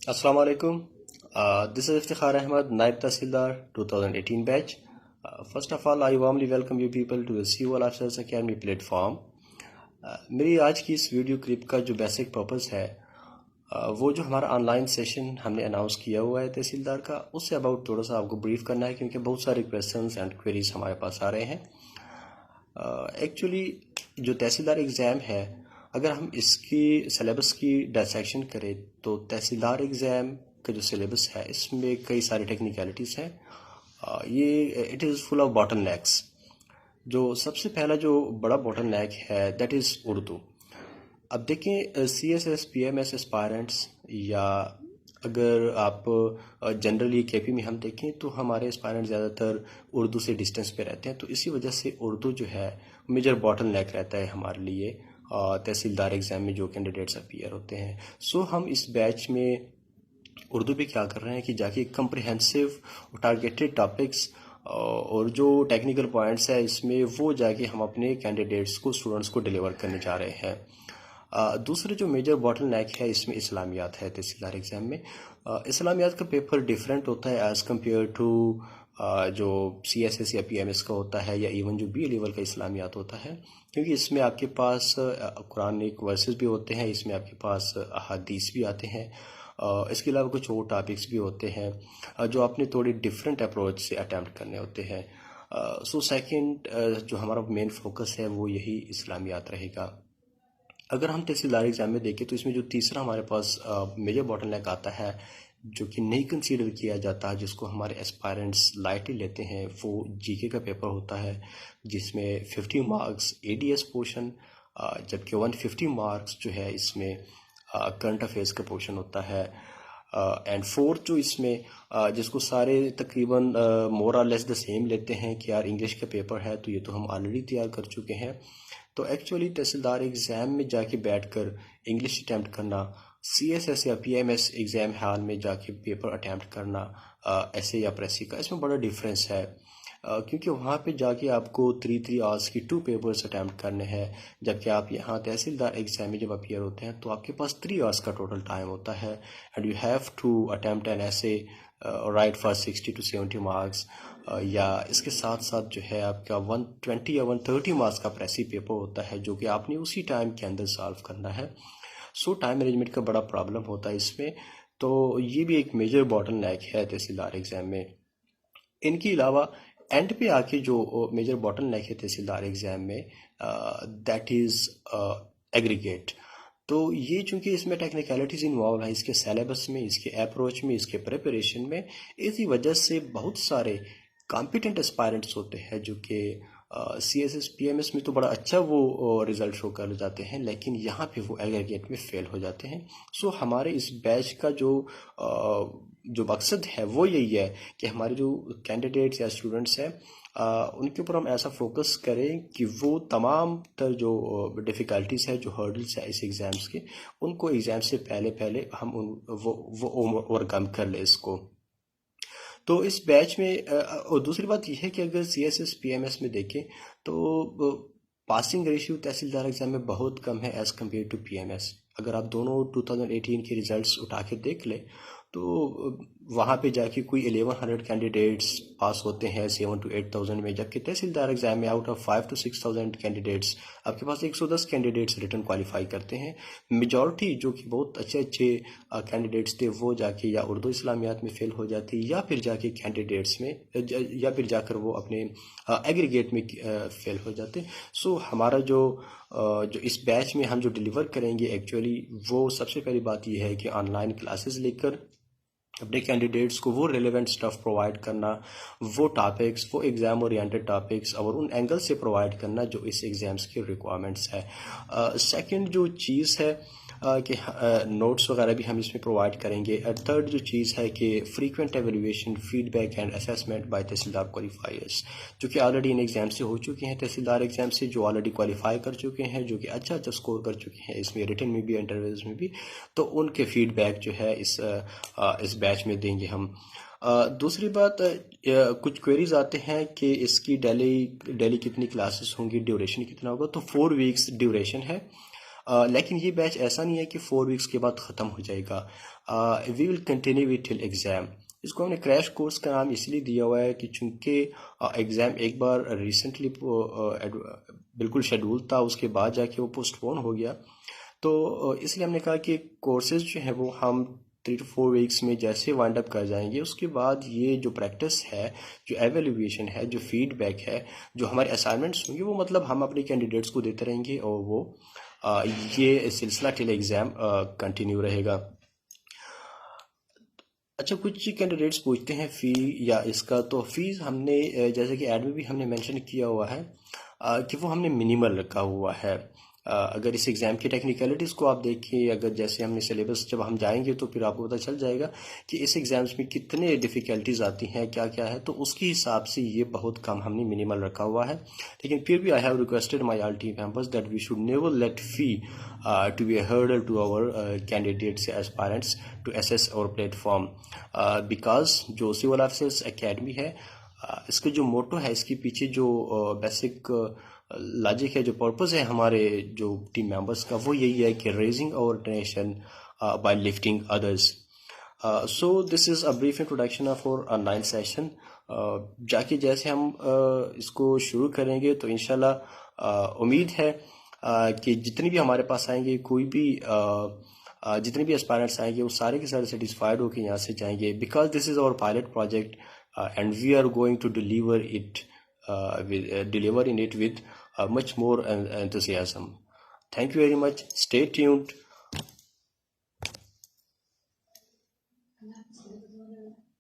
अस्सलाम वालेकुम। This is Iftikhar Ahmed, Naib Tahsildar, 2018 batch. First of all, I warmly welcome you people to the COL Officers Academy platform. मेरी आज की इस video clip का जो बेसिक पर्पस है वो जो हमारा ऑनलाइन सेशन हमने अनाउंस किया हुआ है तहसीलदार का, उससे अबाउट थोड़ा सा आपको ब्रीफ करना है, क्योंकि बहुत सारे क्वेश्चंस एंड क्वेरीज हमारे पास आ रहे हैं। एक्चुअली जो तहसीलदार एग्ज़ाम है, अगर हम इसकी सिलेबस की डायसेक्शन करें तो तहसीलदार एग्ज़ाम का जो सिलेबस है इसमें कई सारी टेक्निकलिटीज़ हैं। ये it is full of bottle next. जो सबसे पहला जो बड़ा बॉटल नेक है दैट इज़ उर्दू। अब देखें, CSS PMS एस्पायरेंट्स या अगर आप जनरली KP में हम देखें तो हमारे एस्पायरेंट ज़्यादातर उर्दू से डिस्टेंस पे रहते हैं, तो इसी वजह से उर्दू जो है मेजर बॉटल नेक रहता है हमारे लिए तहसीलदार एग्ज़ाम में जो कैंडिडेट्स अपीयर होते हैं। सो हम इस बैच में उर्दू पे क्या कर रहे हैं कि जाके कम्प्रिहेंसिव टारगेटेड टॉपिक्स और जो टेक्निकल पॉइंट्स है इसमें वो जाके हम अपने कैंडिडेट्स को, स्टूडेंट्स को डिलीवर करने जा रहे हैं। दूसरे जो मेजर बॉटल नेक है इसमें इस्लामियात है तहसीलदार एग्ज़ाम में। इस्लामियात का पेपर डिफरेंट होता है एज़ कम्पेयर टू जो CSS या PMS का होता है, या इवन जो BA लेवल का इस्लामियात होता है, क्योंकि इसमें आपके पास कुरानिक वर्सेस भी होते हैं, इसमें आपके पास हदीस भी आते हैं, इसके अलावा कुछ और टॉपिक्स भी होते हैं जो आपने थोड़ी डिफरेंट अप्रोच से अटैम्प्ट करने होते हैं। सो सेकंड जो हमारा मेन फोकस है वो यही इस्लामियात रहेगा। अगर हम तहसीलदार एग्ज़ाम में देखें तो इसमें जो तीसरा हमारे पास मेजर बॉटलनेक आता है जो कि नहीं कंसीडर किया जाता, जिसको हमारे एस्पायरेंट्स लाइटली लेते हैं, वो GK का पेपर होता है जिसमें 50 मार्क्स ADS पोर्शन, जबकि 150 मार्क्स जो है इसमें करंट अफेयर्स का पोर्शन होता है। एंड फोर्थ जो इसमें जिसको सारे तकरीबन मोर और लेस द सेम लेते हैं कि यार इंग्लिश का पेपर है, तो ये तो हम ऑलरेडी तैयार कर चुके हैं। तो एक्चुअली तहसीलदार एग्ज़ाम में जाके बैठकर इंग्लिश अटैम्प्ट करना, CSS या PMS एग्ज़ाम हाल में जाके पेपर अटैम्प्ट करना ऐसे या प्रेसी का, इसमें बड़ा डिफरेंस है। क्योंकि वहाँ पे जाके आपको 3 आवर्स की 2 पेपर्स अटैम्प्ट करने हैं, जबकि आप यहाँ तहसीलदार एग्ज़ाम में जब अपीयर होते हैं तो आपके पास 3 आवर्स का टोटल टाइम होता है and you have to attempt an essay right for 60 to 70 marks, या इसके साथ साथ जो है आपका 120 या 130 मार्क्स का प्रेसी पेपर होता है जो कि आपने उसी टाइम के अंदर सॉल्व करना है। सो टाइम मैनेजमेंट का बड़ा प्रॉब्लम होता है इसमें, तो ये भी एक मेजर बॉटल नेक है तहसीलदार एग्ज़ाम में। इनके अलावा एंड पे आके जो मेजर बॉटल नेक है तहसीलदार एग्ज़ाम में दैट इज़ एग्रीगेट। तो ये चूंकि इसमें टेक्निकलिटीज़ इन्वॉल्व है, इसके सिलेबस में, इसके अप्रोच में, इसके प्रिपरेशन में, इसी वजह से बहुत सारे कॉम्पिटेंट एस्पायरेंट्स होते हैं जो कि CSS PMS में तो बड़ा अच्छा वो रिज़ल्ट शो कर जाते हैं, लेकिन यहाँ पे वो एग्रीगेट में फेल हो जाते हैं। सो हमारे इस बैच का जो मकसद है वो यही है कि हमारे जो कैंडिडेट्स या स्टूडेंट्स हैं उनके ऊपर हम ऐसा फोकस करें कि वो तमाम तर जो डिफ़िकल्टीज़ है, जो हर्डल्स है इस एग्ज़ाम्स के, उनको एग्ज़ाम से पहले हम वो ओवरकम कर ले इसको। तो इस बैच में और दूसरी बात यह है कि अगर CSS PMS में देखें तो पासिंग रेशियो तहसीलदार एग्ज़ाम में बहुत कम है एज़ कम्पेयर टू PMS। अगर आप दोनों 2018 के रिज़ल्ट्स उठा के देख लें तो वहाँ पे जाके कोई 1100 कैंडिडेट्स पास होते हैं 7 to 8,000 में, जबकि तहसीलदार एग्ज़ाम में आउट ऑफ 5 to 6,000 कैंडिडेट्स आपके पास 110 कैंडिडेट्स रिटर्न क्वालिफाई करते हैं। मेजॉरिटी जो कि बहुत अच्छे कैंडिडेट्स थे वो जाके या उर्दू इस्लामियात में फ़ेल हो जाते, या फिर जाके कैंडिडेट्स में या फिर जाकर वो अपने एग्रीगेट में फ़ेल हो जाते। सो हमारा जो इस बैच में हम जो डिलीवर करेंगे एक्चुअली वो सबसे पहली बात यह है कि ऑनलाइन क्लासेस लेकर अपने कैंडिडेट्स को वो रेलेवेंट स्टफ़ प्रोवाइड करना, वो टॉपिक्स, वो एग्ज़ाम ओरिएंटेड टॉपिक्स और उन एंगल से प्रोवाइड करना जो इस एग्ज़ाम्स की रिक्वायरमेंट्स है। सेकंड जो चीज़ है कि नोट्स वगैरह भी हम इसमें प्रोवाइड करेंगे। थर्ड जो चीज़ है कि frequent evaluation, feedback and assessment bye तहसीलदार क्वालिफायर्स, जो कि ऑलरेडी इन एग्ज़ाम से हो चुके हैं, तहसीलदार एग्ज़ाम से जो ऑलरेडी क्वालिफाई कर चुके हैं, जो कि अच्छा स्कोर कर चुके हैं इसमें, रिटन में भी, इंटरव्यूज़ में भी, तो उनके फीडबैक जो है इस बैच में देंगे हम। दूसरी बात, कुछ क्वेरीज आते हैं कि इसकी डेली कितनी क्लासेस होंगी, ड्यूरेशन कितना होगा, तो 4 वीक्स ड्यूरेशन है। लेकिन ये बैच ऐसा नहीं है कि 4 वीक्स के बाद ख़त्म हो जाएगा. We will continue with till exam. इसको हमने क्रैश कोर्स का नाम इसलिए दिया हुआ है कि चूंकि एग्ज़ाम एक बार रिसेंटली बिल्कुल शेड्यूल था, उसके बाद जाके वो पोस्टपोन हो गया. तो इसलिए हमने कहा कि कोर्सेज जो है वो हम 3 to 4 वीक्स में जैसे वाइंड अप कर जाएंगे, उसके बाद ये जो प्रैक्टिस है, जो एवेल्यूएशन है, जो फीडबैक है, जो हमारे असाइनमेंट्स होंगे, वो मतलब हम अपने कैंडिडेट्स को देते रहेंगे और वो ये सिलसिला टिल एग्ज़ाम कंटिन्यू रहेगा. अच्छा, कुछ कैंडिडेट्स पूछते हैं फ़ी या इसका. तो फीस हमने जैसे कि ऐड में भी हमने मेंशन किया हुआ है कि वो हमने मिनिमल रखा हुआ है. अगर इस एग्ज़ाम की टेक्निकलिटीज़ को आप देखें, अगर जैसे हमने सिलेबस जब हम जाएंगे तो फिर आपको पता चल जाएगा कि इस एग्ज़ाम्स में कितने डिफ़िकल्टीज़ आती हैं, क्या क्या है. तो उसके हिसाब से ये बहुत कम हमने मिनिमल रखा हुआ है. लेकिन फिर भी I have requested my all team members that we should never let fee to be a hurdle to our candidates aspirants to assess our platform, because जो सिविल ऑफिसर्स एकेडमी है, इसका जो मोटो है, इसके पीछे जो बेसिक लॉजिक है, जो पर्पस है हमारे जो टीम मेंबर्स का, वो यही है कि raising our nation by lifting others. So this is a brief introduction of our 9th session. जाके जैसे हम इसको शुरू करेंगे तो इंशाल्लाह उम्मीद है कि जितने भी हमारे पास आएंगे, कोई भी जितने भी एस्पायरेंट्स आएंगे, वो सारे के सारे सेटिस्फाइड होकर यहाँ से जाएंगे. Because this is our pilot project and we are going to deliver in it with much more enthusiasm. Thank you very much. Stay tuned.